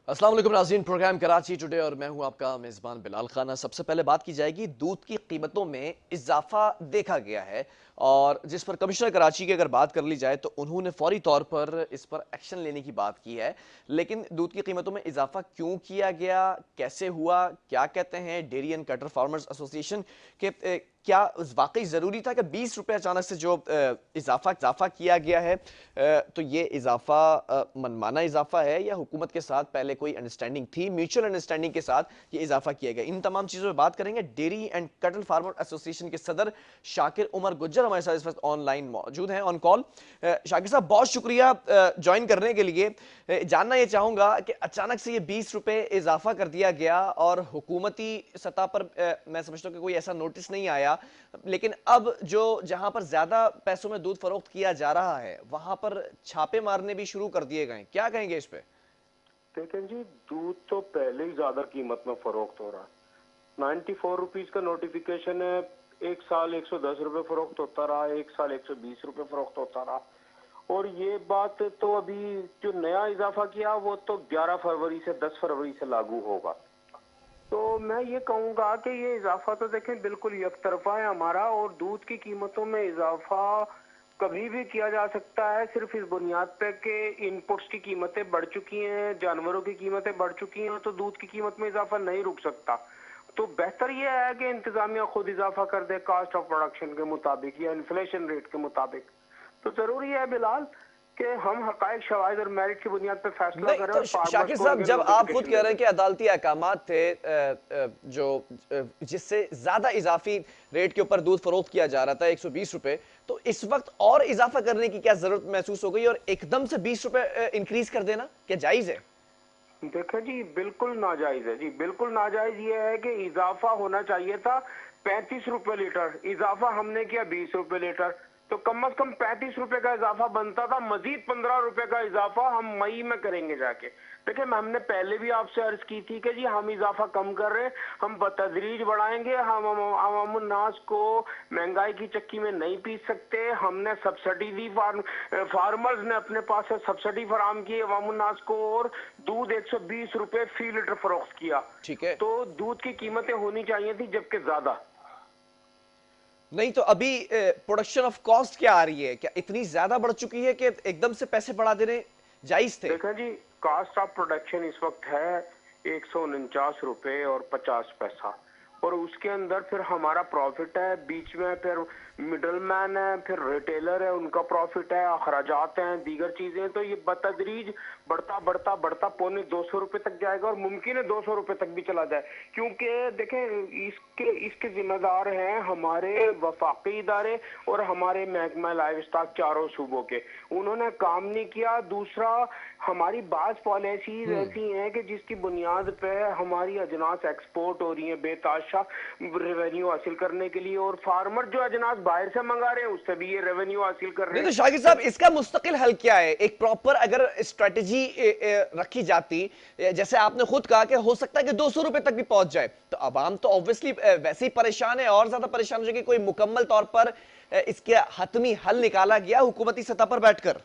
अस्सलाम वालेकुम नाज़रीन, प्रोग्राम कराची टुडे और मैं हूं आपका मेज़बान बिलाल खाना। सबसे पहले बात की जाएगी, दूध की कीमतों में इजाफा देखा गया है और जिस पर कमिश्नर कराची की अगर बात कर ली जाए तो उन्होंने फौरी तौर पर इस पर एक्शन लेने की बात की है। लेकिन दूध की कीमतों में इजाफा क्यों किया गया, कैसे हुआ, क्या कहते हैं dairy and cattle farmers association के, क्या वाकई ज़रूरी था कि 20 रुपये अचानक से जो इजाफा किया गया है, तो ये इजाफा मनमाना इजाफा है या हुकूमत के साथ पहले कोई अंडरस्टैंडिंग थी, म्यूचुअल अंडरस्टैंडिंग के साथ ये इजाफा किया गया? इन तमाम चीज़ों पर बात करेंगे। Dairy and cattle farmer association के सदर शाकिर उमर गुज्जर हमारे साथ इस वक्त ऑनलाइन मौजूद हैं, ऑन कॉल। शाकिर साहब, बहुत शुक्रिया ज्वाइन करने के लिए। जानना ये चाहूंगा कि अचानक से ये 20 रुपए इजाफा कर दिया गया और हुकूमती सतह पर मैं समझता हूँ कि कोई ऐसा नोटिस नहीं आया, लेकिन अब जो जहां पर ज्यादा पैसों में दूध फरोख्त किया जा रहा है वहां पर छापे मारने भी शुरू कर दिए गए, क्या कहेंगे इस पे? देखें जी, दूध तो पहले ही ज्यादा कीमत में फरोख्त हो रहा है। 94 रुपीज का नोटिफिकेशन है। एक साल 110 रुपए फरोख्त होता रहा, एक साल 120 रुपए फरोख्त होता रहा। और ये बात तो अभी जो नया इजाफा किया वो तो 11 फरवरी से 10 फरवरी से लागू होगा। तो मैं ये कहूंगा कि ये इजाफा तो देखें बिल्कुल यकतरफा है हमारा, और दूध की कीमतों में इजाफा कभी भी किया जा सकता है, सिर्फ इस बुनियाद पे कि इनपुट्स की कीमतें बढ़ चुकी हैं, जानवरों की कीमतें बढ़ चुकी हैं, तो दूध की कीमत में इजाफा नहीं रुक सकता। तो बेहतर यह है कि इंतजामिया खुद इजाफा कर दे कास्ट ऑफ प्रोडक्शन के मुताबिक या इन्फ्लेशन रेट के मुताबिक। तो जरूरी है बिलाल कि हम हकायक, शवाहिद और मेरिट की बुनियाद पर फैसला नहीं करें तो और फार्मर्स शाकिर को साहब, उनके जब आप खुद नोटिफिकेशन कह दे रहे हैं दें। कि अदालती अहकामात थे जो जिससे ज्यादा इजाफी रेट के ऊपर दूध फरोख्त किया जा रहा था 120 रुपए, तो इस वक्त और इजाफा करने की क्या जरूरत महसूस हो गई और एकदम से 20 रुपए इंक्रीज कर देना क्या जायज है? देखो जी, बिल्कुल नाजायज है जी, बिल्कुल नाजायज ये है कि इजाफा होना चाहिए था 35 रुपए लीटर, इजाफा हमने किया 20 रुपए लीटर। तो कम से कम 35 रुपए का इजाफा बनता था, मजीद 15 रुपए का इजाफा हम मई में करेंगे जाके। देखिए, हमने पहले भी आपसे अर्ज की थी कि जी हम इजाफा कम कर रहे हैं, हम बतदरीज बढ़ाएंगे, हम अवामुन्नास को महंगाई की चक्की में नहीं पीस सकते। हमने सब्सिडी दी, फार्मर्स ने अपने पास से सब्सिडी फराम की अवामुन्नास को, और दूध 120 रुपए फी लीटर फरोख्त किया। ठीक है। तो दूध की कीमतें होनी चाहिए थी जबकि ज्यादा। नहीं तो अभी प्रोडक्शन ऑफ कॉस्ट क्या आ रही है? क्या इतनी ज्यादा बढ़ चुकी है कि एकदम से पैसे बढ़ा देने जायज थे? देखा जी, कास्ट ऑफ प्रोडक्शन इस वक्त है 149 रुपए और 50 पैसा, और उसके अंदर फिर हमारा प्रॉफिट है, बीच में फिर मिडल मैन है, फिर रिटेलर है, उनका प्रॉफिट है, अखराजात हैं, दीगर चीजें। तो ये बतदरीज बढ़ता बढ़ता बढ़ता पौने 200 रुपए तक जाएगा, और मुमकिन है 200 रुपए तक भी चला जाए, क्योंकि देखें इसके इसके जिम्मेदार हैं हमारे वफाकी इदारे और हमारे महकमा लाइव स्टॉक चारों सूबों के। उन्होंने काम नहीं किया। दूसरा, हमारी बाज पॉलिसीज ऐसी हैं कि जिसकी बुनियाद पे हमारी अजनास एक्सपोर्ट हो रही हैं बेताशा रेवेन्यू हासिल करने के लिए, और फार्मर जो अजनास बाहर से मंगा रहे हैं उससे भी ये रेवेन्यू हासिल कर रहे नहीं तो हैं। शाकिर साहब, इसका मुस्तकिल हल क्या है? एक प्रॉपर अगर स्ट्रेटजी रखी जाती, जैसे आपने खुद कहा कि हो सकता है कि 200 रुपए तक भी पहुंच जाए, तो अवाम तो ऑब्वियसली वैसे ही परेशान है और ज्यादा परेशान हो जाएगी। कोई मुकम्मल तौर पर इसके हतमी हल निकाला गया हुकूमती सतह पर बैठकर?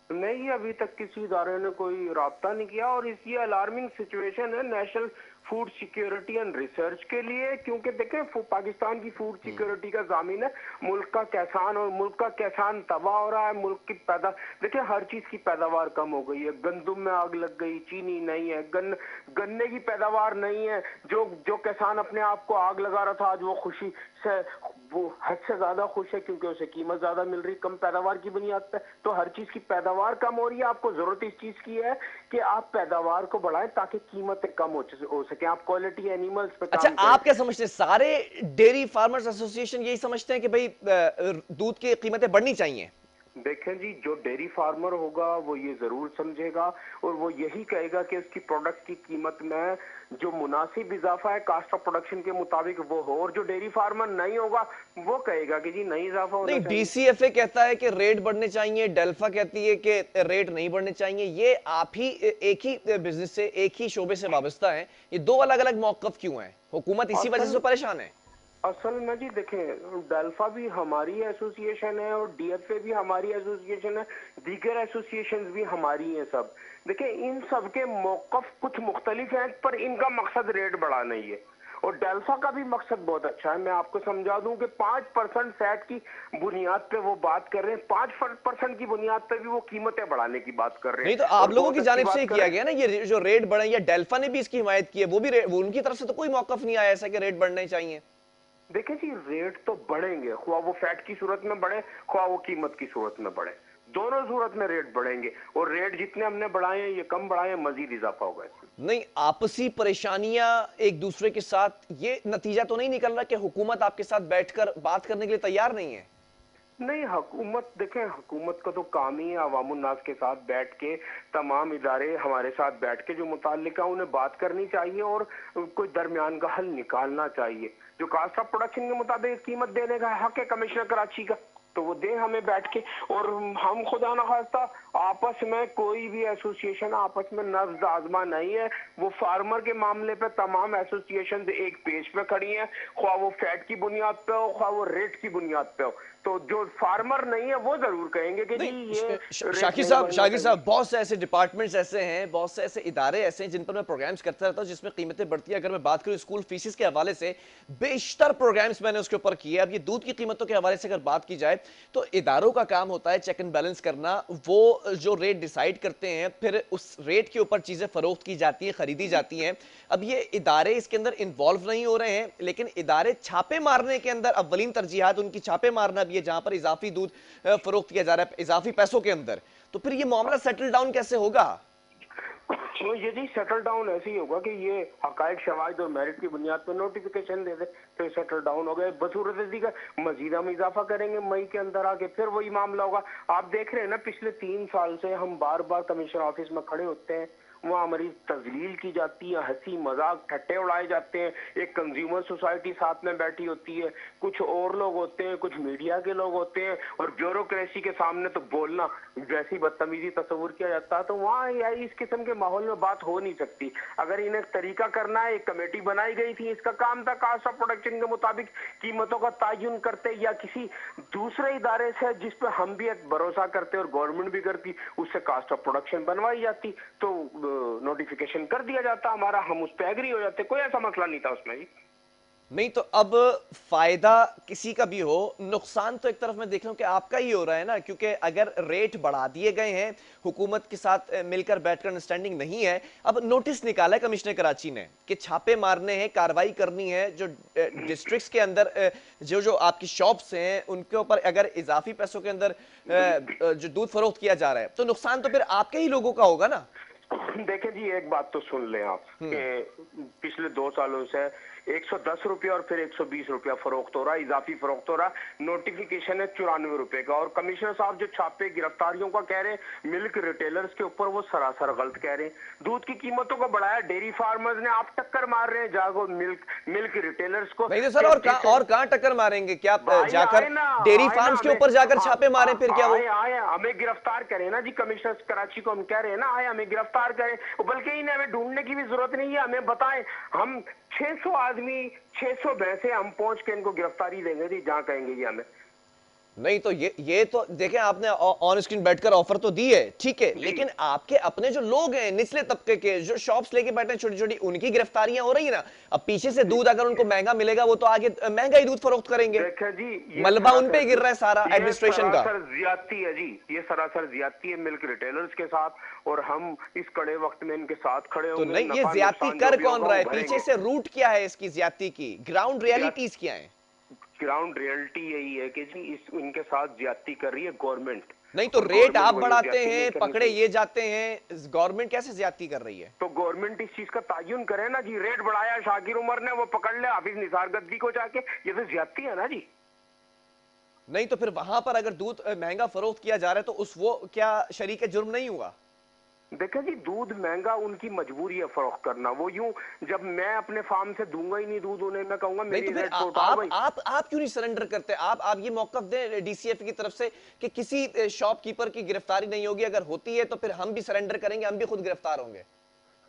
नहीं, अभी तक किसी इदारे ने कोई राब्ता नहीं किया, और इस ये अलार्मिंग सिचुएशन है national food security and research के लिए, क्योंकि देखें पाकिस्तान की फूड सिक्योरिटी का जामिन है मुल्क का किसान, और मुल्क का किसान तबाह हो रहा है। मुल्क की देखिए हर चीज की पैदावार कम हो गई है, गंदुम में आग लग गई, चीनी नहीं है, गन्ने की पैदावार नहीं है। जो जो किसान अपने आप को आग लगा रहा था, आज वो खुशी से, वो हद से ज्यादा खुश है, क्योंकि उसे कीमत ज्यादा मिल रही कम पैदावार की बुनियाद पे। तो हर चीज की पैदावार कम हो रही है। आपको जरूरत इस चीज की है कि आप पैदावार को बढ़ाएं ताकि कीमतें कम हो सके, आप क्वालिटी एनिमल्स पे अच्छा, काम करें। आप क्या समझते हैं, सारे डेयरी फार्मर्स एसोसिएशन यही समझते हैं कि भाई दूध की कीमतें बढ़नी चाहिए? देखें जी, जो डेयरी फार्मर होगा वो ये जरूर समझेगा, और वो यही कहेगा कि उसकी प्रोडक्ट की कीमत में जो मुनासिब इजाफा है कास्ट ऑफ प्रोडक्शन के मुताबिक वो हो, और जो डेयरी फार्मर नहीं होगा वो कहेगा कि जी नहीं इजाफा होना नहीं, चाहिए। डीसीएफए कहता है कि रेट बढ़ने चाहिए, डेल्फा कहती है कि रेट नहीं बढ़ने चाहिए। ये आप ही एक ही बिजनेस से, एक ही शोबे से वाबस्ता है, ये दो अलग अलग मौकफ क्यों हैं? हुकूमत इसी वजह असल से परेशान है। असल में जी देखें, डेल्फा भी हमारी एसोसिएशन है और डीएफए भी हमारी एसोसिएशन है, दीगर एसोसिएशंस भी हमारी हैं सब। देखें, इन सब के मौक़िफ़ कुछ मुख्तलिफ हैं, पर इनका मकसद रेट बढ़ाना ही है। और डेल्फा का भी मकसद बहुत अच्छा है। मैं आपको समझा दूं कि 5% फैट की बुनियाद पे वो बात कर रहे हैं, 5% की बुनियाद पे भी वो कीमतें बढ़ाने की बात कर रहे नहीं तो हैं आप और लोगों बहुत की अच्छी जानिब से बात ये कर किया रहे हैं। गया ना, ये जो रेट बढ़े, या डेल्फा ने भी इसकी हिमायत की है, वो उनकी तरफ से तो कोई मौकफ नहीं आया ऐसा कि रेट बढ़ने चाहिए। देखिए जी, रेट तो बढ़ेंगे, ख्वाह वो फैट की सूरत में बढ़े, ख्वाह वो कीमत की सूरत में बढ़े, दोनों सूरत में रेट बढ़ेंगे। और रेट जितने हमने बढ़ाए हैं, ये कम बढ़ाए हैं, मजीद इजाफा होगा इसमें। नहीं, आपसी परेशानियां एक दूसरे के साथ, ये नतीजा तो नहीं निकल रहा कि हुकूमत आपके साथ बैठकर बात करने के लिए तैयार नहीं है? नहीं, हुकूमत देखें, हुकूमत का तो काम ही है अवामुन्नास के साथ बैठ के, तमाम इदारे हमारे साथ बैठ के जो मुताल्लिका उन्हें बात करनी चाहिए और कोई दरमियान का हल निकालना चाहिए। जो कास्ट ऑफ प्रोडक्शन के मुताबिक कीमत देने का हक है कमिश्नर कराची का, तो वो दे हमें बैठ के। और हम खुदा न खास्ता आपस में कोई भी एसोसिएशन आपस में नब्ज आजमा नहीं है। वो फार्मर के मामले पे तमाम एसोसिएशन एक पेज पे खड़ी हैं, ख्वाह वो फैट की बुनियाद पे हो, ख्वाह वो रेट की बुनियाद पे हो। तो जो फार्मर नहीं है वो जरूर कहेंगे कि जी ये नहीं, रेट शाकिर नहीं साहब, बढ़ना चाहिए। बहुत से ऐसे डिपार्टमेंट्स ऐसे हैं, बहुत से ऐसे इदारे ऐसे हैं जिन पर मैं प्रोग्राम्स करता रहता हूं जिसमें कीमतें बढ़ती है। अगर मैं बात करूं स्कूल फीसिस के हवाले से, बेशतर प्रोग्राम्स मैंने उसके ऊपर किए। अब ये दूध की कीमतों के हवाले से अगर बात की जाए तो इदारों का काम होता है चेक एंड बैलेंस करना। वो जो रेट डिसाइड करते हैं, फिर उस रेट के ऊपर चीजें फरोख्त की जाती है, खरीदी जाती हैं। अब ये इदारे इसके अंदर इन्वॉल्व नहीं हो रहे हैं, लेकिन इदारे छापे मारने के अंदर अव्वलीन तरजीहात उनकी छापे मारना भी है, जहां पर इजाफी दूध फरोख्त किया जा रहा है इजाफी पैसों के अंदर। तो फिर ये मामला सेटल डाउन कैसे होगा? तो ये जी सेटल डाउन ऐसे ही होगा कि ये हकायक शवाहिद और मेरिट की बुनियाद पर नोटिफिकेशन दे दे, तो ये सेटल डाउन हो गए। बसूरत दीगर मजीद हम इजाफा करेंगे मई के अंदर आके, फिर वही मामला होगा। आप देख रहे हैं ना, पिछले 3 साल से हम बार बार कमिश्नर ऑफिस में खड़े होते हैं, वहाँ हमारी तजलील की जाती है, हंसी मजाक ठट्टे उड़ाए जाते हैं। एक कंज्यूमर सोसाइटी साथ में बैठी होती है, कुछ और लोग होते हैं, कुछ मीडिया के लोग होते हैं, और ब्यूरोक्रेसी के सामने तो बोलना वैसी बदतमीजी तस्वुर किया जाता है। तो वहाँ इस किस्म के माहौल में बात हो नहीं सकती। अगर इन्हें तरीका करना है, एक कमेटी बनाई गई थी, इसका काम था कास्ट ऑफ प्रोडक्शन के मुताबिक कीमतों का तयन करते, या किसी दूसरे इदारे से जिस पर हम भी एक भरोसा करते और गवर्नमेंट भी करती, उससे कास्ट ऑफ प्रोडक्शन बनवाई जाती, तो नोटिफिकेशन कर दिया जाता हमारा, हम उस पर एग्री हो जाते, कोई ऐसा मसला नहीं था उसमें जी। नहीं तो अब फायदा किसी का भी हो, नुकसान तो एक तरफ मैं देख रहा हूं कि आपका ही हो रहा है ना, क्योंकि अगर रेट बढ़ा दिए गए हैं, हुकूमत के साथ मिलकर बैठकर अंडरस्टैंडिंग नहीं है। अब नोटिस निकाला है कमिश्नर कराची ने कि छापे मारने हैं, कार्रवाई करनी है, जो डिस्ट्रिक्ट्स के अंदर जो जो आपकी शॉप्स हैं उनके ऊपर अगर इजाफी पैसों के अंदर जो दूध फरोख्त किया जा रहा है, तो नुकसान तो फिर आपके ही लोगों का होगा ना। देखें जी, एक बात तो सुन लें आप कि पिछले 2 सालों से 110 रुपया और फिर 120 रुपया फरोख्त हो रहा है, इजाफी फरोख्त हो रहा है। नोटिफिकेशन है 94 रुपए का। और कमिश्नर साहब जो छापे गिरफ्तारियों का कह रहे हैं मिल्क रिटेलर्स के ऊपर, वो सरासर गलत कह रहे हैं। दूध की कीमतों को बढ़ाया डेयरी फार्मर्स ने, आप टक्कर मार रहे हैं जागो मिल्क रिटेलर्स को। नहीं तो सर, और कहाँ टक्कर मारेंगे? क्या जाकर आए ना, डेयरी आए ना, फार्म्स के ऊपर जाकर छापे मारे फिर क्या वो? आए आए हमें गिरफ्तार करें ना जी, कमिश्नर कराची को हम कह रहे हैं ना, आए हमें गिरफ्तार करें। बल्कि इन्हें हमें ढूंढने की भी जरूरत नहीं है, हमें बताएं, हम 600 आदमी 600 भैंसे हम पहुंच के इनको गिरफ्तारी देंगे जी, जहां कहेंगे जी हमें। नहीं तो ये तो देखें, आपने ऑन स्क्रीन बैठकर ऑफर तो दी है, ठीक है, लेकिन आपके अपने जो लोग हैं निचले तबके के, जो शॉप्स लेके बैठे हैं छोटी छोटी, उनकी गिरफ्तारियां हो रही है ना। अब पीछे से दूध अगर उनको महंगा मिलेगा, वो तो आगे महंगा ही दूध फरोख्त करेंगे। देखिए जी, मलबा उन पे गिर रहा है सारा एडमिनिस्ट्रेशन का। ज्यादती है जी, ये सरासर ज्यादती है मिल्क रिटेलर्स के साथ, और हम इस कड़े वक्त में इनके साथ खड़े तो होंगे। नहीं, ये ज्यादती कर कौन रहा है? पीछे से रूट क्या है इसकी ज्यादती की? ग्राउंड रियलिटीज क्या है? ग्राउंड रियलिटी यही है कि जी इनके साथ ज्यादती कर रही है गवर्नमेंट। नहीं तो रेट आप बढ़ाते हैं, पकड़े ये जाते हैं, गवर्नमेंट कैसे ज्यादती कर रही है? तो गवर्नमेंट इस चीज का तयन करे ना जी। रेट बढ़ाया शाकिर उमर ने, वो पकड़ ले हाफिज निसार गद्दी को जाके, ये तो ज्यादती है ना जी। नहीं तो फिर वहां पर अगर दूध महंगा फरोख्त किया जा रहा है, तो उस वो क्या शरीक जुर्म नहीं हुआ? देखें जी, दूध महंगा उनकी मजबूरी है फरोख्त करना। वो यूं, जब मैं अपने फार्म से दूंगा ही नहीं दूध उन्हें, मैं कहूंगा नहीं मेरी तो फिर रेट उठाओ भाई। आप क्यों नहीं सरेंडर करते? आप ये मौकफ दें डीसीएफ की तरफ से कि किसी शॉपकीपर की गिरफ्तारी नहीं होगी, अगर होती है तो फिर हम भी सरेंडर करेंगे, हम भी खुद गिरफ्तार होंगे।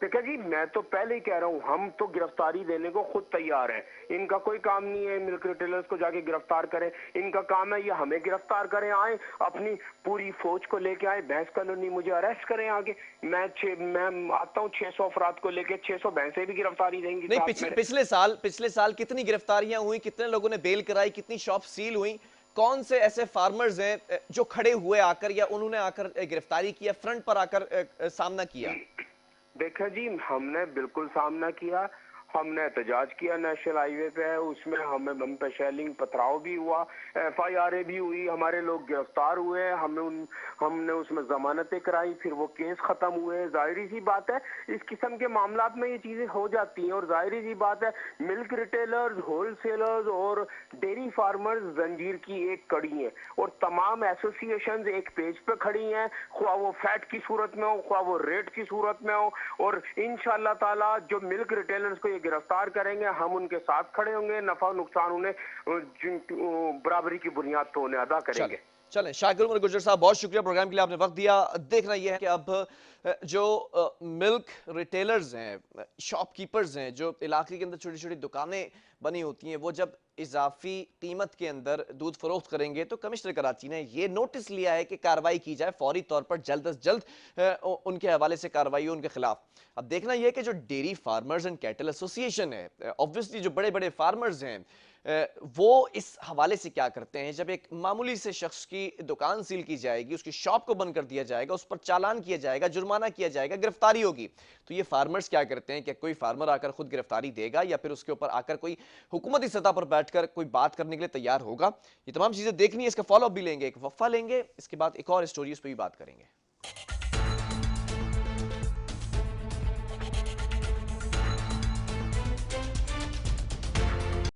دیکھیں جی میں تو پہلے ہی کہہ رہا ہوں ہم تو گرفتاری دینے کو خود تیار ہیں. ان کا کوئی کام نہیں ہے ملک ریٹیلرز کو جا کے گرفتار کریں. ان کا کام ہے یہ ہمیں گرفتار کریں, آئیں اپنی پوری فوج کو لے کے آئیں, بھینس کالونی مجھے اریسٹ کریں آگے. میں آتا ہوں 600 افراد کو لے کے, 600 بھینسیں بھی گرفتاری دیں گی نہیں ساتھ میرے. پچھلے سال کتنی گرفتاریاں ہوئی, کتنے لوگوں نے بیل کرائی, کتنی شاپ سیل ہوئی, کون سے ایسے فارمرز ہیں جو کھڑے ہوئے آ کر یا انہوں نے آ کر گرفتاری کیا, فرنٹ پر آ کر سامنا کیا؟ دیکھیں جی ہم نے بالکل سامنا کیا, ہم نے احتجاج کیا نیشنل ہائی وے پہ, اس میں ہم پہ شیلنگ پتھراؤ بھی ہوا, ایف آئی آریں بھی ہوئی, ہمارے لوگ گرفتار ہوئے, ہم نے اس میں ضمانتیں کرائی, پھر وہ کیس ختم ہوئے. ظاہری سی بات ہے اس قسم کے معاملات میں یہ چیزیں ہو جاتی ہیں, اور ظاہری سی بات ہے ملک ریٹیلرز, ہول سیلرز اور ڈیری فارمرز زنجیر کی ایک کڑی ہیں, اور تمام ایسوسی ایشنز ایک پیج پہ کھڑی ہیں, خواہ وہ فیٹ کی صورت میں ہو, خواہ وہ ریٹ کی صورت میں ہو. اور انشاءاللہ تعالی جو ملک ریٹیلرز کو یہ گرفتار کریں گے ہم ان کے ساتھ کھڑے ہوں گے, نفع و نقصان انہیں برابری کی بنیاد پہ انہیں ادا کریں گے. چلیں شاکر عمر گجر صاحب بہت شکریہ پروگرام کے لیے آپ نے وقت دیا. دیکھنا یہ ہے کہ اب جو ملک ریٹیلرز ہیں, شاپ کیپرز ہیں, جو علاقے کے اندر چھوٹی چھوٹی دکانیں بنی ہوتی ہیں, وہ جب اضافی قیمت کے اندر دودھ فروخت کریں گے تو کمشنر کراچی نے یہ نوٹس لیا ہے کہ کارروائی کی جائے, فوری طور پر جلد از جلد ان کے حوالے سے کارروائی ہو ان کے خلاف. اب دیکھنا یہ ہے کہ جو ڈیری فارمرز اینڈ کیٹل ایسوسی ایشن ہے, obviously جو بڑے بڑے فارمرز ہیں وہ اس حوالے سے کیا کرتے ہیں. جب ایک معمولی سے شخص کی دکان سیل کی جائے گی, اس کی شاپ کو بند کر دیا جائے گا, اس پر چالان کیا جائے گا, جرمانہ کیا جائے گا, گرفتاری ہوگی, تو یہ فارمرز کیا کرتے ہیں کہ کوئی فارمر آ کر خود گرفتاری دے گا یا پھر اس کے اوپر آ کر کوئی حکومتی سطح پر بیٹھ کر کوئی بات کرنے کے لیے تیار ہوگا. یہ تمام چیزیں دیکھنی ہے, اس کا فالو اپ بھی لیں گے, ایک وقفہ لیں گے, اس کے بعد ایک اور اسٹوری اس پہ بھی بات کریں گے.